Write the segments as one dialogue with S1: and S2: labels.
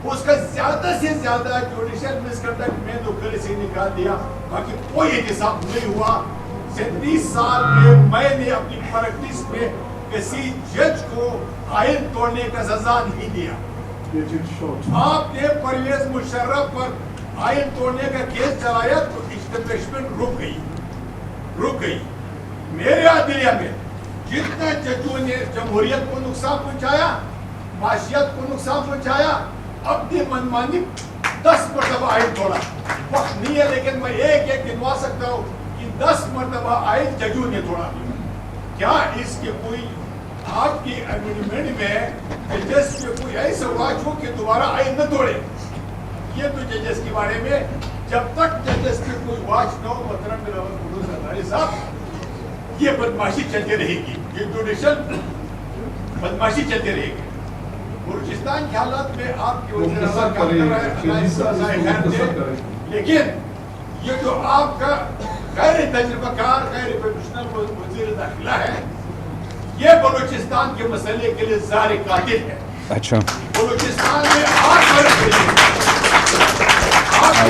S1: اس کا زیادہ سے زیادہ جوڈیشل مس کنڈکٹ میں نکل سے نکال دیا، باقی کوئی احتساب نہیں ہوا۔ 37 سال میں نے اپنی پریکٹس میں کسی جج کو آئین توڑنے کا سزا نہیں دیا۔ آپ نے پرویز مشرف پر آئین توڑنے کا کیس چلایا تو اسٹیبلشمنٹ رک گئی۔ میرے عدلیہ میں جتنا ججوں نے جمہوریت کو نقصان پہنچایا، معاشیت کو نقصان پہنچایا، اپنی منمانی 10 مرتبہ آئین توڑا۔ وقت نہیں ہے لیکن میں ایک گنوا سکتا ہوں کہ 10 مرتبہ آئین ججوں نے توڑا۔ کیا اس کے کوئی آپ کی امینڈمنٹ میں ججز کے کوئی ایسا واچ ہو کہ دوبارہ آئین نہ توڑے؟ یہ تو ججز کے بارے میں جب تک ججز کے کوئی واچ نہ ہو، محترم بلاول بھٹو زرداری صاحب، یہ بدماشی چلتی رہے گی، یہ جوڈیشل بدماشی چلتی رہے گی۔ بلوچستان کے حالات میں آپ کی وزیر اعلیٰ کام کر رہے ہیں، لیکن یہ جو آپ کا غیر تجربہ کار، غیر پروفیشنل وزیر داخلہ ہے، یہ بلوچستان کے مسئلے کے لیے زار قاتل ہے۔
S2: اچھا،
S1: بلوچستان میں آپ کے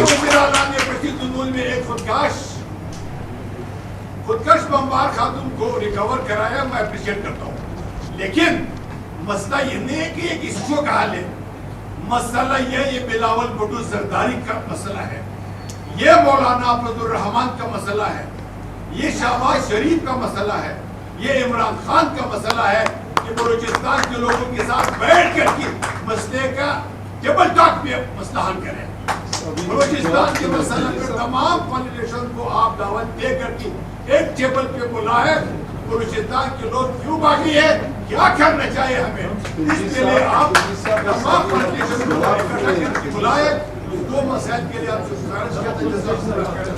S1: وزیر اعلیٰ نے بڑی دنول میں ایک خودکش بمبار خاتون کو ریکور کرایا، میں اپریشیٹ کرتا ہوں، لیکن مسئلہ یہ نہیں ہے کہ ایک ایشو کا حل ہے۔ مسئلہ یہ بلاول بھٹو زرداری کا مسئلہ ہے، یہ مولانا عبد الرحمان کا مسئلہ ہے، یہ شہباز شریف کا مسئلہ ہے، یہ عمران خان کا مسئلہ ہے کہ بلوچستان کے لوگوں کے ساتھ بیٹھ کر کے مسئلے کا ٹیبل ٹاک پہ مسئلہ حل کریں۔ بلوچستان کے مسئلہ پر تمام پالیٹیشن کو آپ دعوت دے کر کے ایک ٹیبل پہ بلائے، بلوچستان کے لوگ کیوں باقی ہے، کیا کرنا چاہیے ہمیں، اس کے لیے آپ تمام پالیٹیشن کو بلائے، دو مسائل کے لیے آپ سے گزارش کرتے ہیں۔